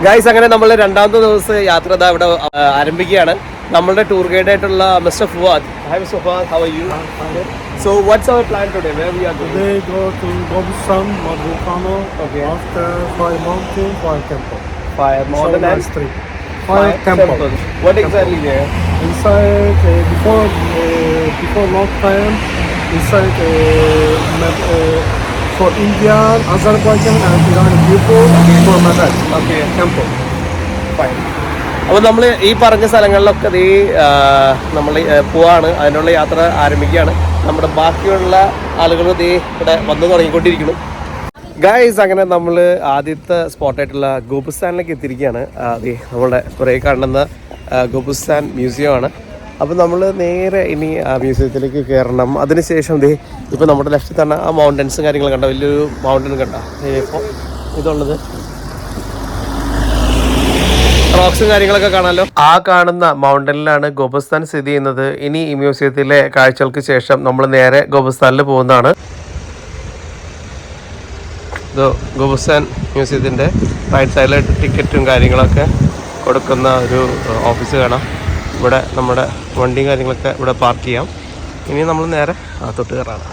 Guys, അങ്ങനെ നമ്മൾ രണ്ടാമത്തെ ദിവസം യാത്ര ഇവിടെ ആരംഭിക്കുകയാണ്. നമ്മളുടെ ടൂർ ഗൈഡ് ആയിട്ടുള്ള mister Fuad. Hi Mr. Fuad, how are you? So what's our plan today? Where we are going? Today go to Gobustan, Volcano. Okay. After Fire Mountain, Fire Temple. Fire Mountain and Street. Fire Temple. What exactly there? Inside before long time, inside for Indian, Azerbaijan and Iran people for Madad. Okay. Temple. Fine. അപ്പോൾ നമ്മൾ ഈ പറഞ്ഞ സ്ഥലങ്ങളിലൊക്കെ നമ്മൾ പോവാണ്. അതിനുള്ള യാത്ര ആരംഭിക്കുകയാണ്. നമ്മുടെ ബാക്കിയുള്ള ആളുകൾ ഇവിടെ വന്നു തുടങ്ങിക്കൊണ്ടിരിക്കുന്നു. ഗൈസ്, അങ്ങനെ നമ്മൾ ആദ്യത്തെ സ്പോട്ടായിട്ടുള്ള ഗോപുസ്ഥാനിലേക്ക് എത്തിയിരിക്കുകയാണ്. നമ്മളുടെ കുറേ കാണുന്ന ഗോപുസ്ഥാൻ മ്യൂസിയമാണ്. അപ്പോൾ നമ്മൾ നേരെ ഇനി ആ മ്യൂസിയത്തിലേക്ക് കയറണം. അതിനുശേഷം ഇപ്പോൾ നമ്മുടെ ലെഫ്റ്റിൽ തന്നെ ആ മൗണ്ടൻസും കാര്യങ്ങളും കണ്ട, വലിയൊരു മൗണ്ടൻ കണ്ട. ഇപ്പോൾ ഇതുള്ളത് റോക്സും കാര്യങ്ങളൊക്കെ കാണാമല്ലോ. ആ കാണുന്ന മൗണ്ടനിലാണ് ഗോപുസ്ഥാൻ സ്ഥിതി ചെയ്യുന്നത്. ഇനി ഈ മ്യൂസിയത്തിലെ കാഴ്ചകൾക്ക് ശേഷം നമ്മൾ നേരെ ഗോപുസ്ഥാനിൽ പോകുന്നതാണ്. ഇത് ഗോപുസ്ഥാൻ മ്യൂസിയത്തിൻ്റെ റൈറ്റ് സൈഡിലായിട്ട് ടിക്കറ്റും കാര്യങ്ങളൊക്കെ കൊടുക്കുന്ന ഒരു ഓഫീസ് കാണാം. ഇവിടെ നമ്മുടെ വണ്ടിയും കാര്യങ്ങളൊക്കെ ഇവിടെ പാർക്ക് ചെയ്യാം. ഇനി നമ്മൾ നേരെ തൊട്ട് കയറാണ്.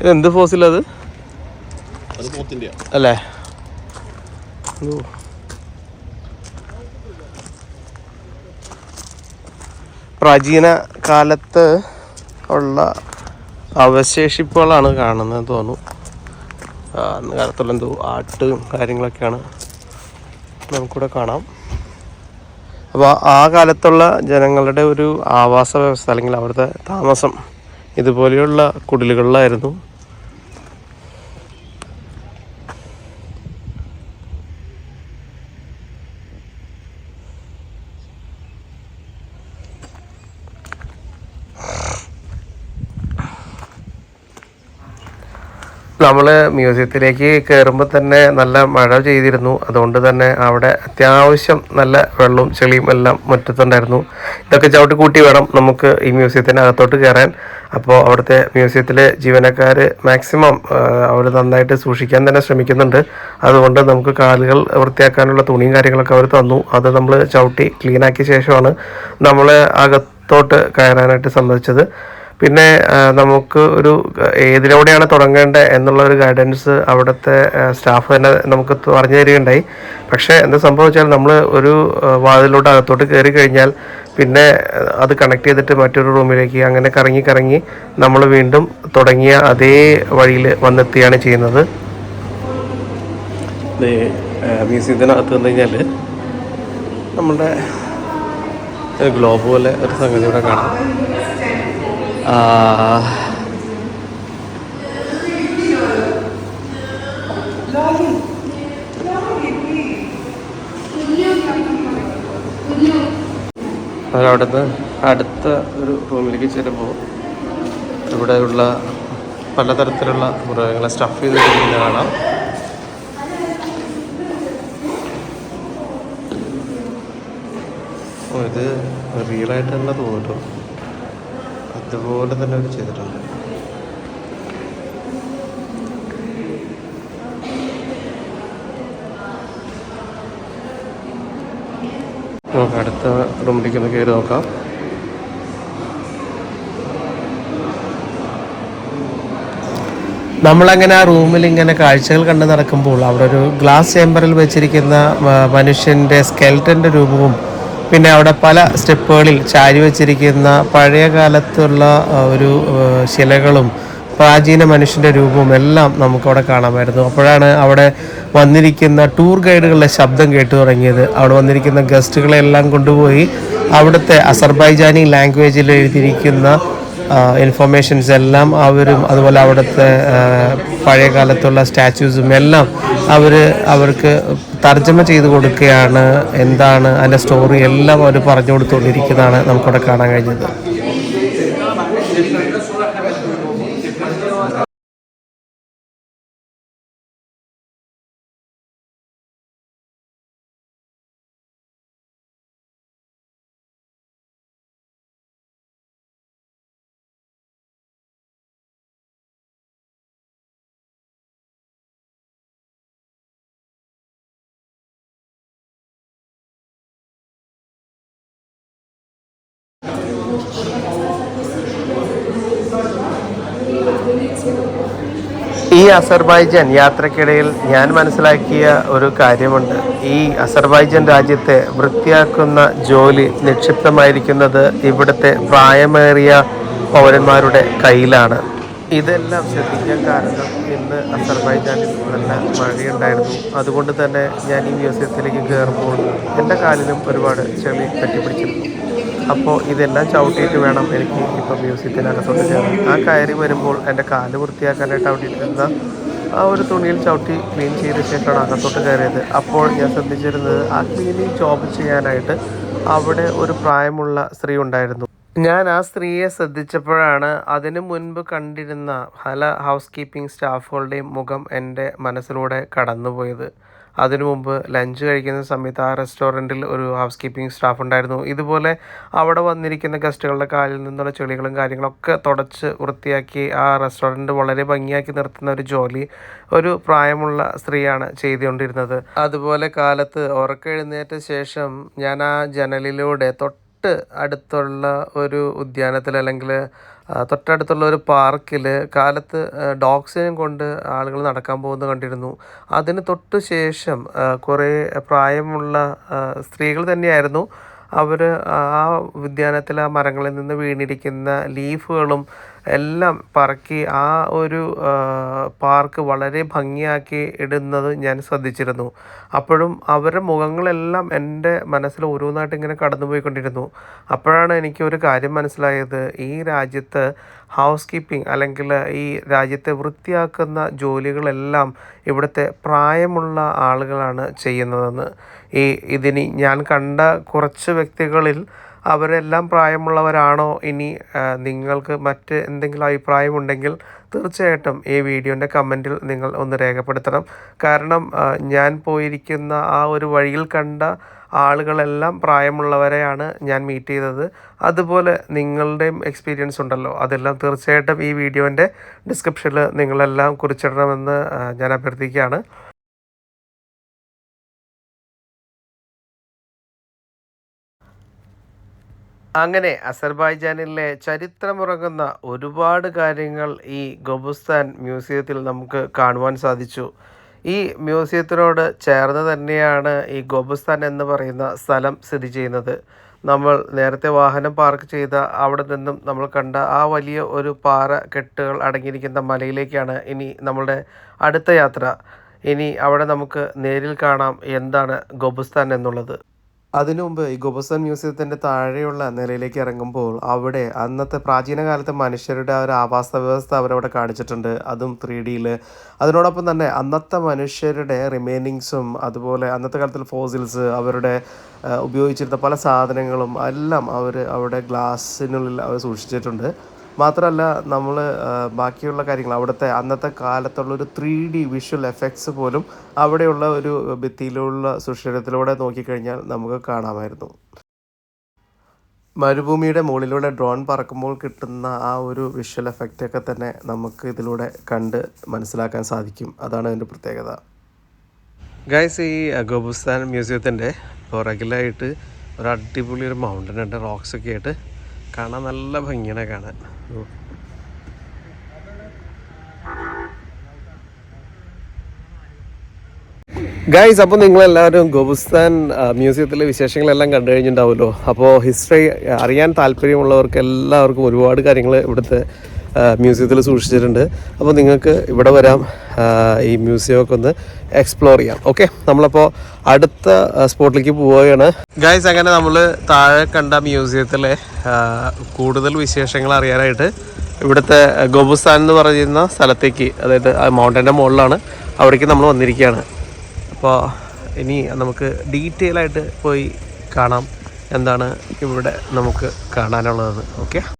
ഇതെന്ത് ഫോസിലത് അല്ലേ? പ്രാചീന കാലത്ത് ഉള്ള അവശേഷിപ്പുകളാണ് കാണുന്നത് തോന്നുന്നു. അന്ന് കാലത്തുള്ള എന്തോ ആട്ടും കാര്യങ്ങളൊക്കെയാണ് നമുക്കിവിടെ കാണാം. അപ്പോൾ ആ കാലത്തുള്ള ജനങ്ങളുടെ ഒരു ആവാസ വ്യവസ്ഥ അല്ലെങ്കിൽ അവിടുത്തെ താമസം ഇതുപോലെയുള്ള കുടിലുകളിലായിരുന്നു. നമ്മൾ മ്യൂസിയത്തിലേക്ക് കയറുമ്പോൾ തന്നെ നല്ല മഴ ചെയ്തിരുന്നു. അതുകൊണ്ട് തന്നെ അവിടെ അത്യാവശ്യം നല്ല വെള്ളവും ചെളിയും എല്ലാം മുറ്റത്തുണ്ടായിരുന്നു. ഇതൊക്കെ ചവിട്ടി കൂട്ടി വേണം നമുക്ക് ഈ മ്യൂസിയത്തിനകത്തോട്ട് കയറാൻ. അപ്പോൾ അവിടുത്തെ മ്യൂസിയത്തിലെ ജീവനക്കാർ മാക്സിമം അവർ നന്നായിട്ട് സൂക്ഷിക്കാൻ തന്നെ ശ്രമിക്കുന്നുണ്ട്. അതുകൊണ്ട് നമുക്ക് കാലുകൾ വൃത്തിയാക്കാനുള്ള തുണിയും കാര്യങ്ങളൊക്കെ അവർ തന്നു. അത് നമ്മൾ ചവിട്ടി ക്ലീനാക്കിയ ശേഷമാണ് നമ്മൾ അകത്തോട്ട് കയറാനായിട്ട് സമ്മതിച്ചത്. പിന്നെ നമുക്ക് ഒരു ഏതിലൂടെയാണ് തുടങ്ങേണ്ടത് എന്നുള്ള ഒരു ഗൈഡൻസ് അവിടുത്തെ സ്റ്റാഫ് തന്നെ നമുക്ക് പറഞ്ഞു തരികയുണ്ടായി. പക്ഷേ എന്താ സംഭവിച്ചാൽ നമ്മൾ ഒരു വാതിലൂടെ അകത്തോട്ട് കയറി കഴിഞ്ഞാൽ പിന്നെ അത് കണക്ട് ചെയ്തിട്ട് മറ്റൊരു റൂമിലേക്ക് അങ്ങനെ കറങ്ങി നമ്മൾ വീണ്ടും തുടങ്ങിയ അതേ വഴിയിൽ വന്നെത്തുകയാണ് ചെയ്യുന്നത്. മ്യൂസിയത്തിനകത്ത് വന്നു കഴിഞ്ഞാൽ നമ്മുടെ ഗ്ലോബ് പോലെ ഒരു സംഗതി ഇവിടെ കാണാം. അവിടുന്ന് അടുത്ത ഒരു റൂമിലേക്ക് ചെല്ലുമ്പോൾ ഇവിടെയുള്ള പലതരത്തിലുള്ള മൃഗങ്ങളെ സ്റ്റഫ് ചെയ്തിരിക്കുന്നത് കാണാം. ഇത് റിയലായിട്ട് തന്നെ തോന്നിട്ടോ, അതുപോലെ തന്നെ അവർ ചെയ്തിട്ടുണ്ട്. നമുക്ക് അടുത്ത റൂമിലേക്ക് ഒന്ന് കയറി നോക്കാം. നമ്മളങ്ങനെ ആ റൂമിൽ ഇങ്ങനെ കാഴ്ചകൾ കണ്ട് നടക്കുമ്പോൾ അവിടെ ഒരു ഗ്ലാസ് ചേമ്പറിൽ വെച്ചിരിക്കുന്ന മനുഷ്യൻ്റെ സ്കെൽറ്റൻ്റെ രൂപവും പിന്നെ അവിടെ പല സ്റ്റെപ്പുകളിൽ ചാരി വെച്ചിരിക്കുന്ന പഴയ കാലത്തുള്ള ഒരു ശിലകളും പ്രാചീന മനുഷ്യൻ്റെ രൂപവും എല്ലാം നമുക്കവിടെ കാണാമായിരുന്നു. അപ്പോഴാണ് അവിടെ വന്നിരിക്കുന്ന ടൂർ ഗൈഡുകളുടെ ശബ്ദം കേട്ടു തുടങ്ങിയത്. അവിടെ വന്നിരിക്കുന്ന ഗസ്റ്റുകളെല്ലാം കൊണ്ടുപോയി അവിടുത്തെ അസർബൈജാനി ലാംഗ്വേജിൽ എഴുതിയിരിക്കുന്ന ഇൻഫർമേഷൻസ് എല്ലാം അവരും അതുപോലെ അവിടുത്തെ പഴയ കാലത്തുള്ള സ്റ്റാച്യൂസും എല്ലാം അവർക്ക് തർജ്ജമ ചെയ്ത് കൊടുക്കുകയാണ്. എന്താണ് അതിൻ്റെ സ്റ്റോറി എല്ലാം അവർ പറഞ്ഞു കൊടുത്തുകൊണ്ടിരിക്കുന്നതാണ് നമുക്കവിടെ കാണാൻ കഴിഞ്ഞത്. ഈ അസർബൈജാൻ യാത്രക്കിടയിൽ ഞാൻ മനസ്സിലാക്കിയ ഒരു കാര്യമുണ്ട്. ഈ അസർബൈജാൻ രാജ്യത്തെ വൃത്തിയാക്കുന്ന ജോലി നിക്ഷിപ്തമായിരിക്കുന്നത് ഇവിടുത്തെ പ്രായമേറിയ പൗരന്മാരുടെ കയ്യിലാണ്. ഇതെല്ലാം ശ്രദ്ധിക്കാൻ കാരണം ഇന്ന് അസർബൈജാനിൽ നല്ല മഴയുണ്ടായിരുന്നു. അതുകൊണ്ട് തന്നെ ഞാൻ ഈ മ്യൂസിയത്തിലേക്ക് കയറുമ്പോൾ എൻ്റെ കാലിലും ഒരുപാട് ചെളി പറ്റിപ്പിടിച്ചിരുന്നു. അപ്പോൾ ഇതെല്ലാം ചവിട്ടിയിട്ട് വേണം എനിക്ക് ഇപ്പോൾ മ്യൂസിയത്തിനകത്തോട്ട് കയറാൻ. ആ കയറി വരുമ്പോൾ എൻ്റെ കാല് വൃത്തിയാക്കാനായിട്ട് അവിടെ ഇരുന്ന ആ ഒരു തുണിയിൽ ചവിട്ടി ക്ലീൻ ചെയ്ത ശേഷമാണ് അകത്തോട്ട് കയറിയത്. അപ്പോൾ ഞാൻ ശ്രദ്ധിച്ചിരുന്നത് ആ ക്ലീനിങ് ജോബ് ചെയ്യാനായിട്ട് അവിടെ ഒരു പ്രായമുള്ള സ്ത്രീ ഉണ്ടായിരുന്നു. ഞാൻ ആ സ്ത്രീയെ ശ്രദ്ധിച്ചപ്പോഴാണ് അതിനു മുൻപ് കണ്ടിരുന്ന പല ഹൗസ് കീപ്പിംഗ് സ്റ്റാഫുകളുടെയും മുഖം എൻ്റെ മനസ്സിലൂടെ കടന്നുപോയത്. അതിനു മുമ്പ് ലഞ്ച് കഴിക്കുന്ന സമയത്ത് ആ റെസ്റ്റോറൻറ്റിൽ ഒരു ഹൗസ് കീപ്പിംഗ് സ്റ്റാഫ് ഉണ്ടായിരുന്നു. ഇതുപോലെ അവിടെ വന്നിരിക്കുന്ന ഗസ്റ്റുകളുടെ കാലിൽ നിന്നുള്ള ചെളികളും കാര്യങ്ങളൊക്കെ തുടച്ച് വൃത്തിയാക്കി ആ റെസ്റ്റോറൻറ്റ് വളരെ ഭംഗിയാക്കി നിർത്തുന്ന ഒരു ജോലി ഒരു പ്രായമുള്ള സ്ത്രീയാണ് ചെയ്തുകൊണ്ടിരുന്നത്. അതുപോലെ കാലത്ത് ഉറക്കെഴുന്നേറ്റ ശേഷം ഞാൻ ആ ജനലിലൂടെ അടുത്തുള്ള ഒരു ഉദ്യാനത്തിൽ അല്ലെങ്കിൽ തൊട്ടടുത്തുള്ള ഒരു പാർക്കിൽ കാലത്ത് ഡോഗ്സിനെയും കൊണ്ട് ആളുകൾ നടക്കാൻ പോകുന്നത് കണ്ടിരുന്നു. അതിന് തൊട്ട് ശേഷം കുറേ പ്രായമുള്ള സ്ത്രീകൾ തന്നെയായിരുന്നു. അവർ ആ ഉദ്യാനത്തിൽ ആ മരങ്ങളിൽ നിന്ന് വീണിരിക്കുന്ന ലീഫുകളും എല്ലാം പറക്കി ആ ഒരു പാർക്ക് വളരെ ഭംഗിയാക്കി ഇടുന്നത് ഞാൻ ശ്രദ്ധിച്ചിരുന്നു. അപ്പോഴും അവരുടെ മുഖങ്ങളെല്ലാം എൻ്റെ മനസ്സിൽ ഓരോന്നായിട്ട് ഇങ്ങനെ കടന്നുപോയിക്കൊണ്ടിരുന്നു. അപ്പോഴാണ് എനിക്ക് ഒരു കാര്യം മനസ്സിലായത്. ഈ രാജ്യത്ത് ഹൗസ് കീപ്പിംഗ് അല്ലെങ്കിൽ ഈ രാജ്യത്തെ വൃത്തിയാക്കുന്ന ജോലികളെല്ലാം ഇവിടുത്തെ പ്രായമുള്ള ആളുകളാണ് ചെയ്യുന്നതെന്ന്. ഇതിനി ഞാൻ കണ്ട കുറച്ച് വ്യക്തികളിൽ അവരെല്ലാം പ്രായമുള്ളവരാണോ, ഇനി നിങ്ങൾക്ക് മറ്റ് എന്തെങ്കിലും അഭിപ്രായമുണ്ടെങ്കിൽ തീർച്ചയായിട്ടും ഈ വീഡിയോൻ്റെ കമൻറ്റിൽ നിങ്ങൾ ഒന്ന് രേഖപ്പെടുത്തണം. കാരണം ഞാൻ പോയിരിക്കുന്ന ആ ഒരു വഴിയിൽ കണ്ട ആളുകളെല്ലാം പ്രായമുള്ളവരെയാണ് ഞാൻ മീറ്റ് ചെയ്തത്. അതുപോലെ നിങ്ങളുടെയും എക്സ്പീരിയൻസ് ഉണ്ടല്ലോ, അതെല്ലാം തീർച്ചയായിട്ടും ഈ വീഡിയോൻ്റെ ഡിസ്ക്രിപ്ഷനിൽ നിങ്ങളെല്ലാം കുറിച്ചിടണമെന്ന് ഞാൻ അഭ്യർത്ഥിക്കുകയാണ്. അങ്ങനെ അസർബൈജാനിലെ ചരിത്രമുറങ്ങുന്ന ഒരുപാട് കാര്യങ്ങൾ ഈ ഗോബുസ്ഥാൻ മ്യൂസിയത്തിൽ നമുക്ക് കാണുവാൻ സാധിച്ചു. ഈ മ്യൂസിയത്തിനോട് ചേർന്ന് തന്നെയാണ് ഈ ഗോബുസ്ഥാൻ എന്ന് പറയുന്ന സ്ഥലം സ്ഥിതി ചെയ്യുന്നത്. നമ്മൾ നേരത്തെ വാഹനം പാർക്ക് ചെയ്ത അവിടെ നിന്നും നമ്മൾ കണ്ട ആ വലിയ ഒരു പാറ കെട്ടുകൾ അടങ്ങിയിരിക്കുന്ന മലയിലേക്കാണ് ഇനി നമ്മളുടെ അടുത്ത യാത്ര. ഇനി അവിടെ നമുക്ക് നേരിൽ കാണാം എന്താണ് ഗോബുസ്ഥാൻ എന്നുള്ളത്. അതിനു മുമ്പ് ഈ ഗോബുസ്ഥാൻ മ്യൂസിയത്തിൻ്റെ താഴെയുള്ള നിലയിലേക്ക് ഇറങ്ങുമ്പോൾ അവിടെ അന്നത്തെ പ്രാചീന കാലത്തെ മനുഷ്യരുടെ ആ ഒരു ആവാസ വ്യവസ്ഥ അവരവിടെ കാണിച്ചിട്ടുണ്ട്, അതും 3Dയിൽ. അതിനോടൊപ്പം തന്നെ അന്നത്തെ മനുഷ്യരുടെ റിമൈനിങ്സും അതുപോലെ അന്നത്തെ കാലത്തിൽ ഫോസിൽസ്, അവരുടെ ഉപയോഗിച്ചിരുന്ന പല സാധനങ്ങളും എല്ലാം അവർ അവിടെ ഗ്ലാസ്സിനുള്ളിൽ അവർ സൂക്ഷിച്ചിട്ടുണ്ട്. മാത്രമല്ല നമ്മൾ ബാക്കിയുള്ള കാര്യങ്ങൾ അവിടുത്തെ അന്നത്തെ കാലത്തുള്ളൊരു 3D വിഷ്വൽ എഫക്ട്സ് പോലും അവിടെയുള്ള ഒരു ഭിത്തിയിലുള്ള സുഷിരത്തിലൂടെ നോക്കിക്കഴിഞ്ഞാൽ നമുക്ക് കാണാമായിരുന്നു. മരുഭൂമിയുടെ മുകളിലൂടെ ഡ്രോൺ പറക്കുമ്പോൾ കിട്ടുന്ന ആ ഒരു വിഷ്വൽ എഫക്റ്റൊക്കെ തന്നെ നമുക്ക് ഇതിലൂടെ കണ്ട് മനസ്സിലാക്കാൻ സാധിക്കും. അതാണ് അതിൻ്റെ പ്രത്യേകത. ഗൈസ്, ഈ ഗോബുസ്ഥാൻ മ്യൂസിയത്തിൻ്റെ പുറകിലായിട്ട് ഒരു അടിപൊളി ഒരു മൗണ്ടൻ ഉണ്ട്, റോക്സൊക്കെ ആയിട്ട് കാണാൻ നല്ല ഭംഗിയാണ് കാണാൻ. ഗൈസ്, അപ്പോൾ നിങ്ങളെല്ലാവരും ഗോബുസ്ഥാൻ മ്യൂസിയത്തിലെ വിശേഷങ്ങളെല്ലാം കണ്ടു കഴിഞ്ഞിട്ടുണ്ടാവുമല്ലോ. അപ്പോൾ ഹിസ്റ്ററി അറിയാൻ താല്പര്യമുള്ളവർക്ക് എല്ലാവർക്കും ഒരുപാട് കാര്യങ്ങൾ ഇവിടുത്തെ മ്യൂസിയത്തിൽ സൂക്ഷിച്ചിട്ടുണ്ട്. അപ്പോൾ നിങ്ങൾക്ക് ഇവിടെ വരാം, ഈ മ്യൂസിയമൊക്കെ ഒന്ന് എക്സ്പ്ലോർ ചെയ്യാം. ഓക്കെ, നമ്മളപ്പോൾ അടുത്ത സ്പോട്ടിലേക്ക് പോവുകയാണ്. ഗൈസ്, അങ്ങനെ നമ്മൾ താഴെ കണ്ട മ്യൂസിയത്തിലെ കൂടുതൽ വിശേഷങ്ങൾ അറിയാനായിട്ട് ഇവിടുത്തെ ഗോബുസ്ഥാൻ എന്ന് പറയുന്ന സ്ഥലത്തേക്ക്, അതായത് ആ മൗണ്ടൻ്റെ മുകളിലാണ്, അവിടേക്ക് നമ്മൾ വന്നിരിക്കുകയാണ്. അപ്പോൾ ഇനി നമുക്ക് ഡീറ്റെയിൽ ആയിട്ട് പോയി കാണാം എന്താണ് ഇവിടെ നമുക്ക് കാണാനുള്ളതെന്ന്. ഓക്കെ.